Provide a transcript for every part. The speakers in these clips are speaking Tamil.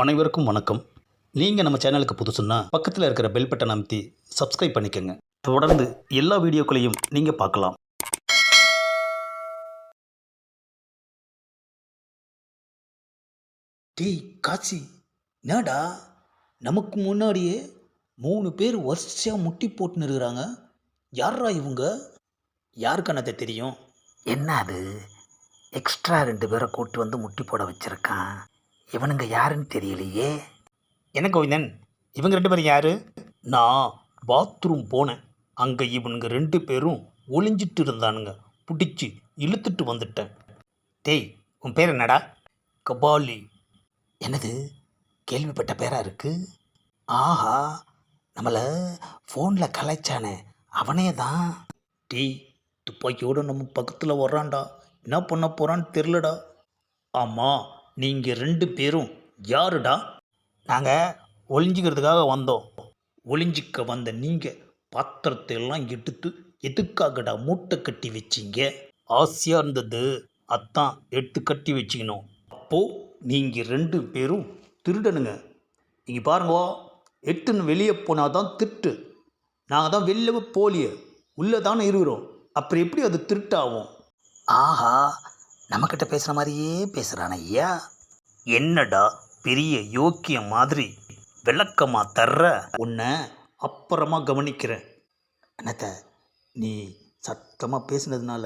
அனைவருக்கும் வணக்கம். நீங்கள் நம்ம சேனலுக்கு புதுசுன்னா பக்கத்தில் இருக்கிற பெல் பட்டனை அமைத்தி சப்ஸ்கிரைப் பண்ணிக்கோங்க. தொடர்ந்து எல்லா வீடியோக்களையும் நீங்கள் பார்க்கலாம். டேய் காசி, என்னடா நமக்கு முன்னாடியே 3 பேர் வரிசையாக முட்டி போட்டுன்னு இருக்கிறாங்க. யாரா இவங்க? யாருக்கு அதை தெரியும்? என்ன அது எக்ஸ்ட்ரா 2 பேரை கூட்டு வந்து முட்டி போட வச்சிருக்கான். இவனுங்க யாருன்னு தெரியலையே. என்ன கோவிந்தன், இவங்க 2 பேரும் யாரு? நான் பாத்ரூம் போனேன். அங்கே இவனுங்க 2 பேரும் ஒளிஞ்சிட்டு இருந்தானுங்க. பிடிச்சி இழுத்துட்டு வந்துட்டேன். டேய், உன் பேர் என்னடா? கபாலி. என்னது கேள்விப்பட்ட பேரா இருக்கு. ஆஹா, நம்மளை ஃபோனில் கலாய்ச்சானே அவனே தான். டேய், துப்பாக்கியோடு நம்ம பக்கத்தில் வர்றான்டா. என்ன பண்ண போகிறான்னு தெரிலடா. ஆமாம், நீங்கள் 2 பேரும் யாருடா? நாங்கள் ஒளிஞ்சிக்கிறதுக்காக வந்தோம். ஒளிஞ்சிக்க வந்த நீங்கள் பாத்திரத்தை எல்லாம் எடுத்து எதுக்காகடா மூட்டை கட்டி வச்சிங்க? ஆசையாக இருந்தது, அதான் எடுத்து கட்டி வச்சுக்கணும். அப்போது நீங்கள் 2 பேரும் திருடனுங்க. இங்கே பாருங்க, எட்டுன்னு வெளியே போனால் தான் திருட்டு. நாங்கள் தான் வெளில போலியே, உள்ளே தானே இருக்கிறோம். அப்புறம் எப்படி அது திருட்டாகும்? ஆஹா, நம்மக்கிட்ட பேசுகிற மாதிரியே பேசுகிறான் ஐயா. என்னடா பெரிய யோக்கியம் மாதிரி விளக்கமாக தர்ற? உன்னை அப்புறமா கவனிக்கிறேன். என்னத்த, நீ சத்தமாக பேசுனதுனால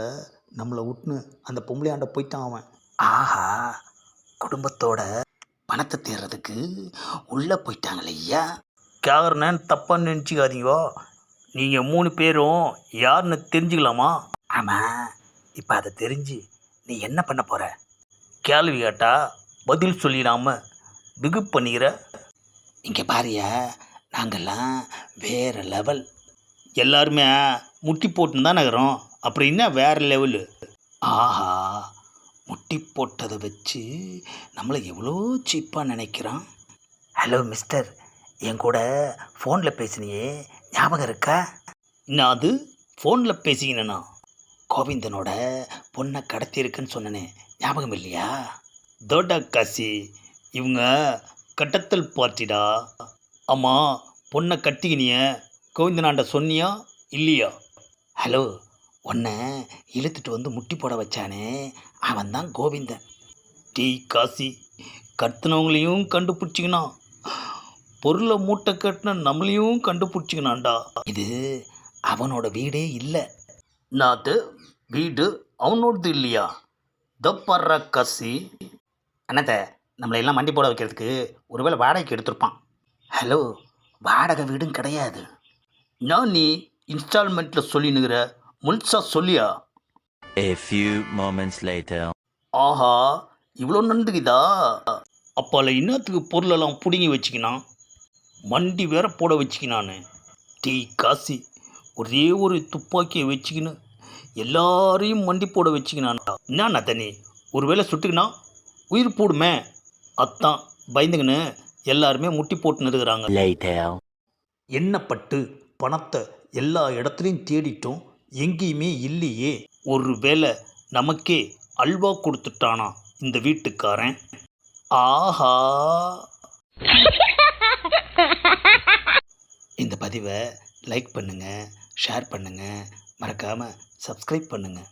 நம்மளை விட்டுன்னு அந்த பொம்பளையாண்ட போயிட்டான் அவன். ஆஹா, குடும்பத்தோட பணத்தை தேடுறதுக்கு உள்ளே போயிட்டாங்களே ஐயா. கேட்குறேன்னு தப்பாக நினச்சிக்காதீங்க. நீங்கள் 3 பேரும் யாருன்னு தெரிஞ்சுக்கலாமா? ஆமாம், இப்போ அதை தெரிஞ்சு நீ என்ன பண்ண போகிற? கேள்வி கேட்டால் பதில் சொல்லிடாம பிகு பண்ணிக்கிற. இங்கே பாரியா, நாங்கள்லாம் வேறு லெவல். எல்லாருமே முட்டி போட்டுன்னு தான் நகரம். அப்புறம் என்ன வேறு லெவலு? ஆஹா, முட்டி போட்டதை வச்சு நம்மளை எவ்வளோ சீப்பாக நினைக்கிறான். ஹலோ மிஸ்டர், என் கூட ஃபோனில் பேசினியே, ஞாபகம் இருக்கா? நான் அது ஃபோனில் பேசிக்கினேண்ணா. கோவிந்தனோட பொண்ணை கடத்தியிருக்குன்னு சொன்னனே, ஞாபகம் இல்லையா? தோட்டா காசி, இவங்க கட்டத்தல் பார்ட்டிடா. ஆமாம், பொண்ணை கட்டிக்கினிய கோவிந்தனாண்ட சொன்னியா இல்லையா? ஹலோ, உன்னை இழுத்துட்டு வந்து முட்டி போட வச்சானே, அவன் தான் கோவிந்தன். டீ காசி, கத்துனவங்களையும் கண்டுபிடிச்சிக்கினா, பொருளை மூட்டை கட்டின நம்மளையும் கண்டுபிடிச்சிக்கினான்டா. இது அவனோட வீடே இல்லை. நாத்து வீடு அவனோடது இல்லையா? தப்பற காசி. அண்ணாத்த, நம்மளை எல்லாம் மண்டி போட வைக்கிறதுக்கு ஒருவேளை வாடகைக்கு எடுத்திருப்பான். ஹலோ, வாடகை வீடும் கிடையாது. நான் நீ இன்ஸ்டால்மெண்ட்டில் சொல்லினுங்கிற, முழுசா சொல்லியா? A few moments later. ஆஹா, இவ்வளோ நண்டுக்குதா? அப்பால இன்னத்துக்கு பொருளெல்லாம் பிடுங்கி வச்சுக்கினான், மண்டி வேற போட வச்சுக்கினான்னு. டீ காசி, ஒரே ஒரு துப்பாக்கியை வச்சுக்கின்னு எல்லாரையும் மண்டி போட வச்சுக்கினான்டா. என்னண்ணா தண்ணி, ஒரு வேளை சுட்டுக்கினா உயிர் போடுமே, அத்தான் பயந்துக்கின்னு எல்லாருமே முட்டி போட்டுன்னு இருக்கிறாங்க. Later. எண்ணப்பட்டு பணத்தை எல்லா இடத்துலையும் தேடிட்டோம், எங்கேயுமே இல்லையே. ஒரு வேளை நமக்கே அல்வா கொடுத்துட்டானா இந்த வீட்டுக்காரன். ஆஹா. இந்த பதிவை லைக் பண்ணுங்கள், ஷேர் பண்ணுங்கள், மறக்காமல் சப்ஸ்கிரைப் பண்ணுங்கள்.